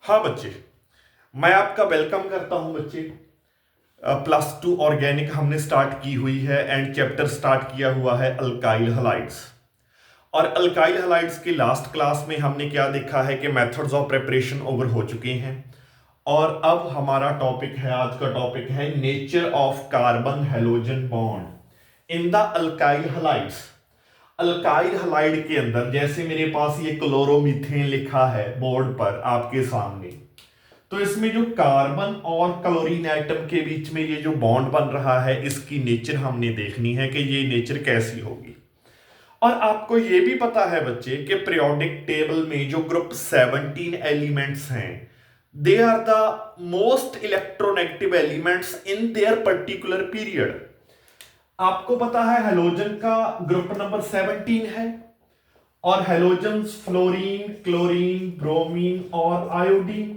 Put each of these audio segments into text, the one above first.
हाँ बच्चे, मैं आपका वेलकम करता हूं बच्चे। +2 ऑर्गेनिक हमने स्टार्ट की हुई है एंड चैप्टर स्टार्ट किया हुआ है अल्काइल हलाइड्स। और अल्काइल हलाइड्स के लास्ट क्लास में हमने क्या देखा है कि मेथड्स ऑफ प्रिपरेशन ओवर हो चुके हैं। और अब हमारा टॉपिक है, आज का टॉपिक है nature of carbon halogen bond in the alkyl halides. Alkyl halide के अंदर जैसे मेरे पास ये क्लोरोमीथेन लिखा है बोर्ड पर आपके सामने, तो इसमें जो कार्बन और क्लोरीन एटम के बीच में ये जो बॉन्ड बन रहा है, इसकी नेचर हमने देखनी है कि ये नेचर कैसी होगी। और आपको ये भी पता है बच्चे कि पीरियोडिक टेबल में जो ग्रुप 17 एलिमेंट्स हैं, they are the most electronegative elements in their particular period. आपको पता है हेलोजन का ग्रुप नंबर 17 है, और हेलोजन्स फ्लोरीन, क्लोरीन, ब्रोमीन और आयोडीन।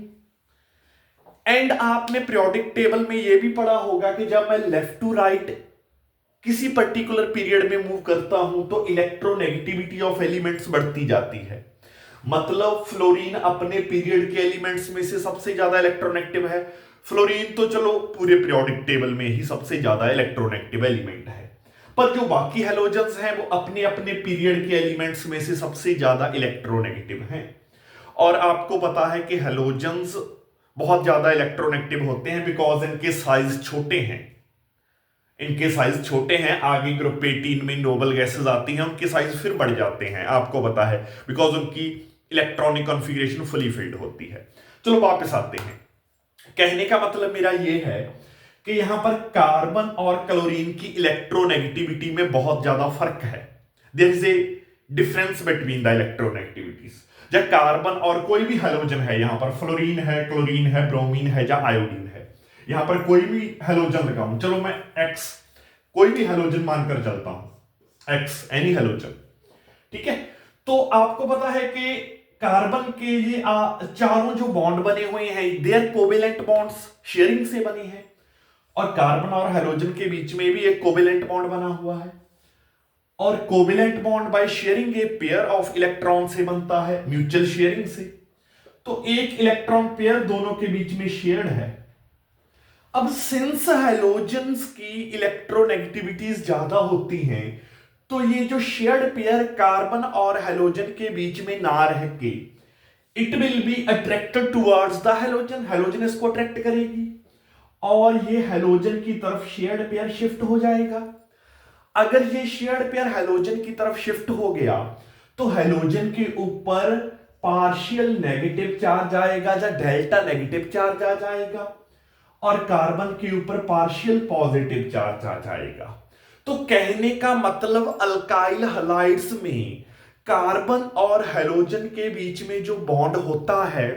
एंड आपने पीरियोडिक टेबल में यह भी पढ़ा होगा कि जब मैं लेफ्ट टू राइट किसी पर्टिकुलर पीरियड में मूव करता हूं तो इलेक्ट्रोनेगेटिविटी ऑफ एलिमेंट्स बढ़ती जाती है। मतलब फ्लोरीन अपने पीरियड के एलिमेंट्स में से सबसे ज्यादा इलेक्ट्रोनेगेटिव है। फ्लोरीन तो चलो पूरे पीरियोडिक टेबल में ही सबसे ज्यादा इलेक्ट्रोनेगेटिव एलिमेंट है, पर जो बाकी हेलोजन्स हैं वो अपने अपने पीरियड के एलिमेंट्स में से सबसे ज्यादा इलेक्ट्रोनेगेटिव हैं। और आपको पता है कि हेलोजन्स बहुत ज्यादा इलेक्ट्रोनेगेटिव होते हैं बिकॉज इनके साइज छोटे हैं। इनके साइज छोटे हैं, आगे ग्रुप 18 में नोबल गैसेस आती हैं, उनके साइज फिर बढ़ जाते हैं, आपको पता है, बिकॉज उनकी इलेक्ट्रॉनिक कॉन्फ़िगरेशन फुली फिल्ड होती है। चलो वापस आते हैं। कहने का मतलब मेरा यह है कि यहां पर कार्बन और क्लोरीन की इलेक्ट्रोनेगेटिविटी में बहुत ज्यादा फर्क है। There is a difference between the electronegativities. जब कार्बन और कोई भी हेलोजन है, यहां पर फ्लोरीन है, क्लोरीन है, ब्रोमीन है या आयोडीन है, यहां पर कोई भी हेलोजन लगाऊं, चलो मैं एक्स कोई भी हेलोजन मानकर चलता हूं, एक्स एनी हेलोजन, ठीक है। तो आपको पता है कि कार्बन के ये चारों जो बॉन्ड बने हुए हैं, देयर कोवेलेंट बॉन्ड्स शेयरिंग से बने हैं। और कार्बन और हाइड्रोजन के बीच में भी एक कोवेलेंट बॉन्ड बना हुआ है, और covalent bond by sharing a pair of electron से बनता है, म्यूचुअल शेयरिंग से। तो एक इलेक्ट्रॉन पेयर दोनों के बीच में शेयर्ड है। अब सिंस हैलोजन्स की इलेक्ट्रोनेगेटिविटीज ज्यादा होती हैं, तो ये जो शेयर्ड पेयर कार्बन और हैलोजन के बीच में ना रह के it will be attracted towards the halogen, halogen इसको अट्रैक्ट करेगी और ये हैलोजन की तरफ शेयर्ड पेयर शिफ्ट हो जाएगा। अगर ये शेयर्ड पेयर हैलोजन की तरफ शिफ्ट हो गया तो हैलोजन के ऊपर पार्शियल नेगेटिव चार्ज आएगा या डेल्टा नेगेटिव चार्ज आ जाएगा, और कार्बन के ऊपर पार्शियल पॉजिटिव चार्ज आ जाएगा। तो कहने का मतलब अल्काइल हलाइड्स में कार्बन और हैलोजन के बीच में जो बॉन्ड होता है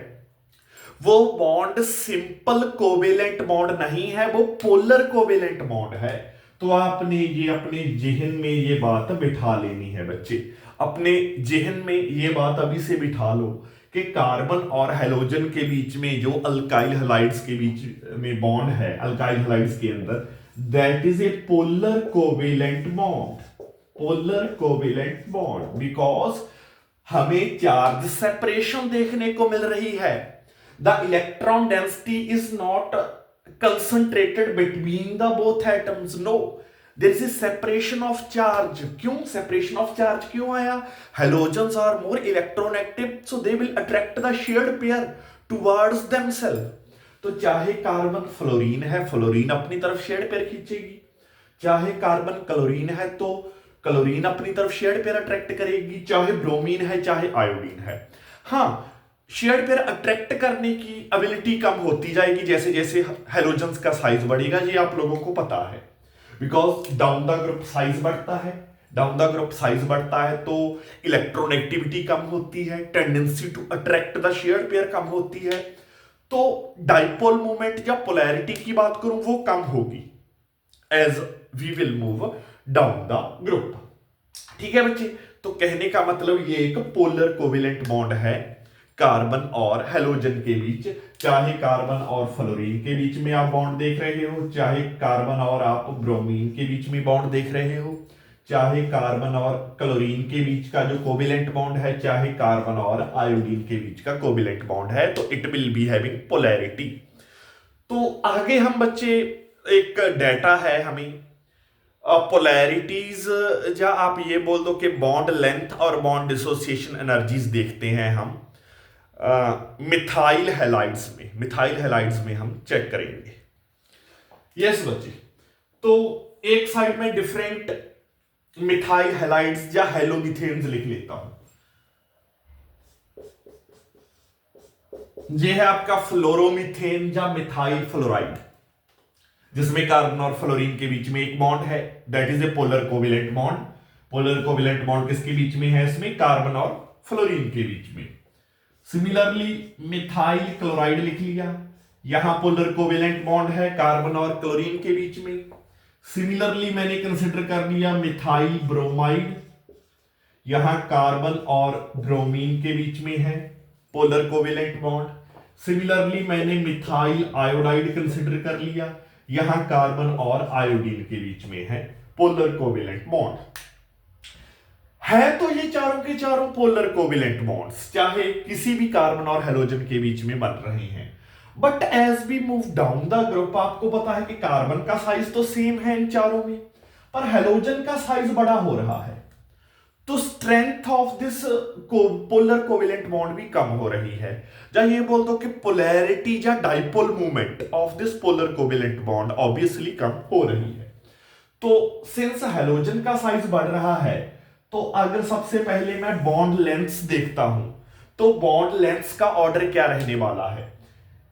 वो बॉन्ड सिंपल कोवेलेंट बॉन्ड नहीं है, वो पोलर कोवेलेंट बॉन्ड है। तो आपने ये अपने जेहन में ये बात बिठा लेनी है बच्चे, अपने जेहन में ये बात अभी से बिठा लो कि कार्बन और हैलोजन के बीच में जो अल्काइल हलाइड्स के बीच में बॉन्ड है, अल्काइल हलाइड्स के अंदर, that is a polar covalent bond, polar covalent bond, because हमें चार्ज सेपरेशन देखने को मिल रही है। The electron density is not concentrated between the both atoms, no, there is a separation of charge। क्यों separation of charge क्यों आया? Halogens are more electronegative, so they will attract the shared pair towards themselves। तो चाहे carbon fluorine है, fluorine अपनी तरफ shared pair खींचेगी, चाहे carbon chlorine है तो क्लोरीन अपनी तरफ शेयर्ड पेयर अट्रैक्ट करेगी, चाहे ब्रोमीन है चाहे आयोडीन है। हाँ, शेयर्ड पेयर अट्रैक्ट करने की एबिलिटी कम होती जाएगी जैसे जैसे हेलोजन्स का साइज बढ़ेगा, ये आप लोगों को पता है, because down the group size बढ़ता है, डाउन द ग्रुप साइज बढ़ता है तो इलेक्ट्रोनेगेटिविटी कम होती है, tendency to attract the shared pair कम होती है, तो डाइपोल मोमेंट या पोलैरिटी की बात करूं वो कम होगी as we will move down the group. ठीक है बच्चे, तो कहने का मतलब ये एक पोलर कोवेलेंट बॉन्ड है कार्बन और हैलोजन के बीच, चाहे कार्बन और फ्लोरीन के बीच में आप बॉन्ड देख रहे हो, चाहे कार्बन और आप ब्रोमीन के बीच में बॉन्ड देख रहे हो, चाहे कार्बन और क्लोरीन के बीच का जो कोवेलेंट बॉन्ड है, चाहे कार्बन और आयोडीन के बीच का कोवेलेंट बॉन्ड है, तो it will be having polarity. तो आगे हम बच्चे एक डाटा है हमें पोलैरिटीज, या आप ये बोल दो कि बॉन्ड लेंथ और बॉन्ड डिसोसिएशन एनर्जीज देखते हैं हम मिथाइल हैलाइड्स में। मिथाइल हैलाइड्स में हम चेक करेंगे। यस बच्चे, तो एक साइड में डिफरेंट मिथाइल हैलाइड्स या हेलोमिथेन्स लिख लेता हूं। ये है आपका फ्लोरोमीथेन या मिथाइल फ्लोराइड, जिसमें कार्बन और फ्लोरीन के बीच में एक बॉन्ड है, that is a polar covalent bond. Polar covalent bond किसके बीच में है? इसमें कार्बन और फ्लोरीन के बीच में। सिमिलरली मिथाइल क्लोराइड लिख लिया, यहां पोलर कोवेलेंट बॉन्ड है कार्बन और क्लोरीन के बीच में। सिमिलरली मैंने कंसिडर कर लिया मिथाइल ब्रोमाइड, यहां कार्बन और ब्रोमीन के बीच में है पोलर कोवेलेंट बॉन्ड। सिमिलरली मैंने मिथाइल आयोडाइड कंसिडर कर लिया, यहां कार्बन और आयोडीन के बीच में है पोलर कोवेलेंट बॉन्ड। है तो ये चारों के चारों पोलर कोवेलेंट बॉन्ड्स, चाहे किसी भी कार्बन और हेलोजन के बीच में बन रहे हैं। But as we move down the group, आपको पता है कि कार्बन का साइज तो सेम है इन चारों में, पर हेलोजन का साइज बड़ा हो रहा है, तो strength of this polar covalent bond भी कम हो रही है। या ये बोल दो कि पोलैरिटी या dipole movement of this polar covalent bond obviously कम हो रही है। तो सिंस हेलोजन का साइज बढ़ रहा है, तो अगर सबसे पहले मैं बॉन्ड लेंथ्स देखता हूं, तो बॉन्ड लेंथ्स का ऑर्डर क्या रहने वाला है?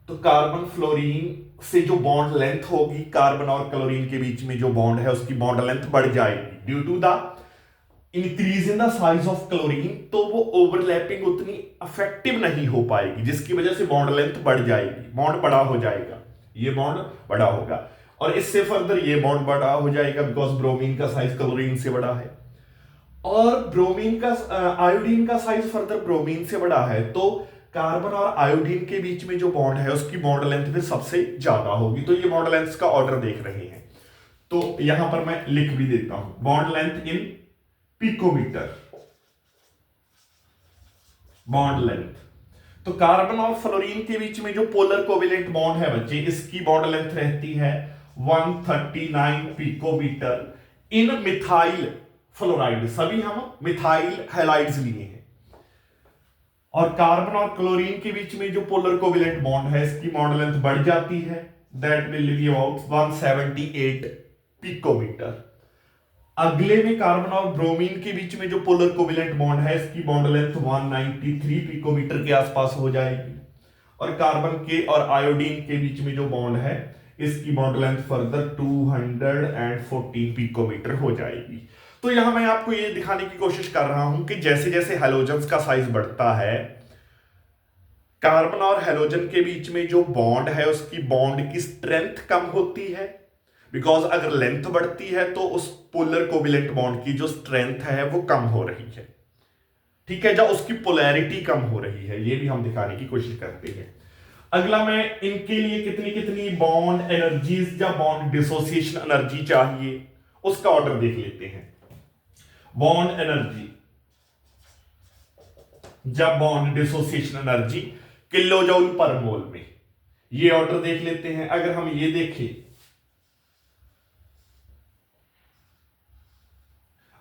तो कार्बन फ्लोरीन से जो बॉन्ड लेंथ होगी, कार्बन और क्लोरीन के बीच में जो बॉन्ड है उसकी बॉन्ड लेंथ बढ़ जाएगी due to the increase in the size of chlorine. तो वो ओवरलैपिंग उतनी इफेक्टिव नहीं हो पाएगी, जिसकी वजह से बॉन्ड लेंथ बढ़ जाएगी, बॉन्ड बड़ा हो जाएगा, ये बॉन्ड बड़ा होगा। और इससे फर्दर ये बॉन्ड बड़ा हो जाएगा बिकॉज ब्रोमीन का साइज क्लोरीन से बड़ा है, और ब्रोमीन का आयोडीन का साइज फर्दर ब्रोमीन से बड़ा है। तो कार्बन और आयोडीन के बीच में जो बॉन्ड है उसकी बॉन्ड लेंथ भी सबसे ज्यादा होगी। तो ये बॉन्ड लेंथ का ऑर्डर देख रहे हैं, तो यहां पर मैं लिख भी देता हूं bond length in picometer. Bond length, तो कार्बन और फ्लोरीन के बीच में जो पोलर कोवेलेंट बॉन्ड है बच्चे, इसकी बॉन्ड लेंथ रहती है 139 पिकोमीटर इन मिथाइल फ्लोराइड। सभी हम मिथाइल हैलाइड्स लिए हैं। और कार्बन और क्लोरीन के बीच में जो पोलर कोवेलेंट बॉन्ड है, इसकी बॉन्ड लेंथ बढ़ जाती है, that will be about 178 picometer. अगले में कार्बन और ब्रोमीन के बीच में जो पोलर कोवेलेंट बॉन्ड है, इसकी बॉन्ड लेंथ 193 पिकोमीटर के आसपास हो जाएगी। और कार्बन के और आयोडीन के बीच में जो बॉन्ड है, इसकी बॉन्ड लेंथ फर्दर 214 पिकोमीटर हो जाएगी। तो यहां मैं आपको ये दिखाने की कोशिश कर रहा हूं कि जैसे जैसे हैलोजन्स का साइज बढ़ता है, कार्बन और हैलोजन के बीच में जो बॉन्ड है उसकी बॉन्ड की स्ट्रेंथ कम होती है, बिकॉज अगर लेंथ बढ़ती है तो उस पोलर कोवेलेंट बॉन्ड की जो स्ट्रेंथ है वो कम हो रही है, ठीक है, जब उसकी पोलैरिटी कम हो रही है, ये भी हम दिखाने की कोशिश करते हैं। अगला मैं इनके लिए कितनी कितनी बॉन्ड एनर्जीज या बॉन्ड डिसोसिएशन एनर्जी चाहिए उसका ऑर्डर देख लेते हैं। बॉन्ड एनर्जी जब bond dissociation energy kilo joule पर मोल में, ये ऑर्डर देख लेते हैं। अगर हम ये देखें,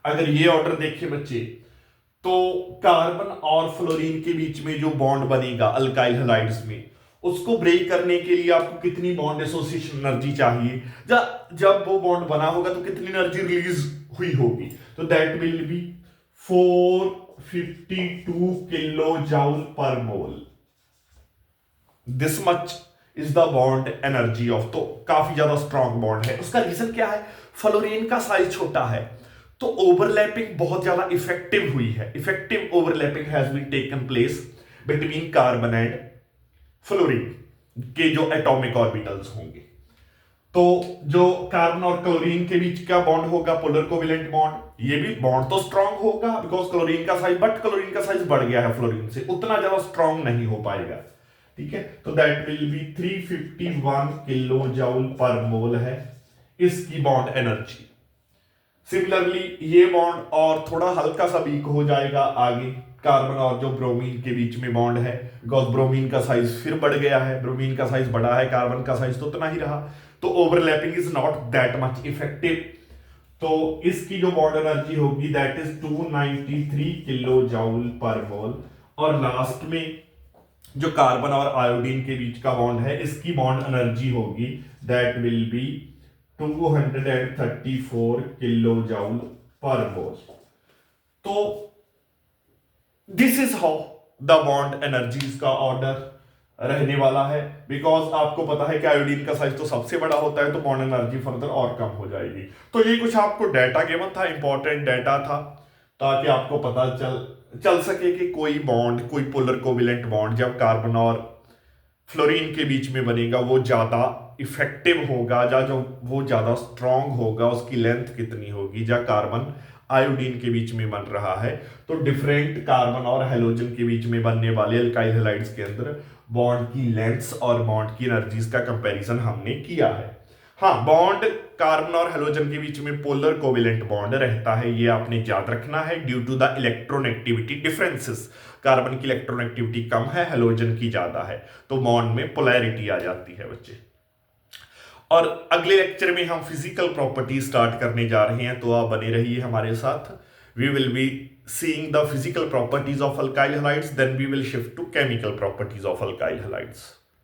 अगर ये ऑर्डर देखें बच्चे, तो कार्बन और फ्लोरीन के बीच में जो बॉन्ड बनेगा अल्काइल हैलाइड्स में, उसको ब्रेक करने के लिए आपको कितनी बॉन्ड एसोसिएशन एनर्जी चाहिए, जब वो बॉन्ड बना होगा तो कितनी एनर्जी रिलीज हुई होगी, तो that will B 452 kilo joule पर मोल। This much is the bond energy of, तो काफी ज्यादा स्ट्रॉन्ग बॉन्ड है। उसका रीजन क्या है? फ्लोरीन का साइज छोटा है, तो ओवरलैपिंग बहुत ज्यादा इफेक्टिव हुई है। Effective overlapping has been taken place between carbon and fluorine के जो एटॉमिक ऑर्बिटल्स होंगे। तो जो कार्बन और क्लोरीन के बीच का बॉन्ड होगा पोलर कोवेलेंट बॉन्ड, ये भी बॉन्ड तो स्ट्रांग होगा बिकॉज क्लोरीन का साइज, बट क्लोरीन का साइज बढ़ गया है फ्लोरीन से, उतना ज्यादा स्ट्रांग नहीं हो पाएगा, ठीक है। तो that will be 351 kilo joule पर मोल है इसकी बॉन्ड एनर्जी। सिमिलरली ये बॉन्ड और थोड़ा हल्का सा वीक हो जाएगा आगे कार्बन और जो ब्रोमीन के बीच में बॉन्ड है, बिकॉज ब्रोमीन का साइज फिर बढ़ गया है, ब्रोमीन का साइज बढ़ा है, कार्बन का साइज तो उतना ही रहा, तो overlapping is not that much effective. तो इसकी जो बॉन्ड एनर्जी होगी दैट इज 293 किलो जूल पर मोल। और लास्ट में जो कार्बन और आयोडीन के बीच का बॉन्ड है, इसकी बॉन्ड एनर्जी होगी that will be 234 kilo joule पर मोल। तो this is how the bond energies का ऑर्डर रहने वाला है। बिकॉज आपको पता है कि आयोडीन का साइज तो सबसे बड़ा होता है, तो बॉन्ड एनर्जी फर्दर और कम हो जाएगी। तो ये कुछ आपको डाटा गिवन था, इंपॉर्टेंट डाटा था, ताकि आपको पता चल सके कि कोई बॉन्ड, कोई पोलर कोवेलेंट बॉन्ड जब कार्बन और फ्लोरीन के बीच में बनेगा वो ज्यादा इफेक्टिव होगा, या जो वो ज्यादा स्ट्रांग होगा, उसकी लेंथ कितनी होगी, या कार्बन आयोडीन के बीच में बन रहा है। तो डिफरेंट कार्बन और हेलोजन के बीच में बनने वाले अल्काइल हैलाइड्स के अंदर बॉन्ड की लेंथ्स और बॉन्ड की एनर्जीज का कंपैरिजन हमने किया है। हाँ, बॉन्ड कार्बन और हेलोजन के बीच में पोलर कोवेलेंट बॉन्ड रहता है, ये आपने याद रखना है due to the electronegativity differences. Carbon की इलेक्ट्रोनेगेटिविटी कम है, हेलोजन की ज्यादा है, तो बॉन्ड में पोलैरिटी आ जाती है बच्चे। और अगले लेक्चर में हम फिजिकल प्रॉपर्टी स्टार्ट करने जा रहे हैं, तो आप बने रहिए हमारे साथ। We will be seeing the physical properties of alkyl halides, then we will shift to chemical properties of alkyl halides.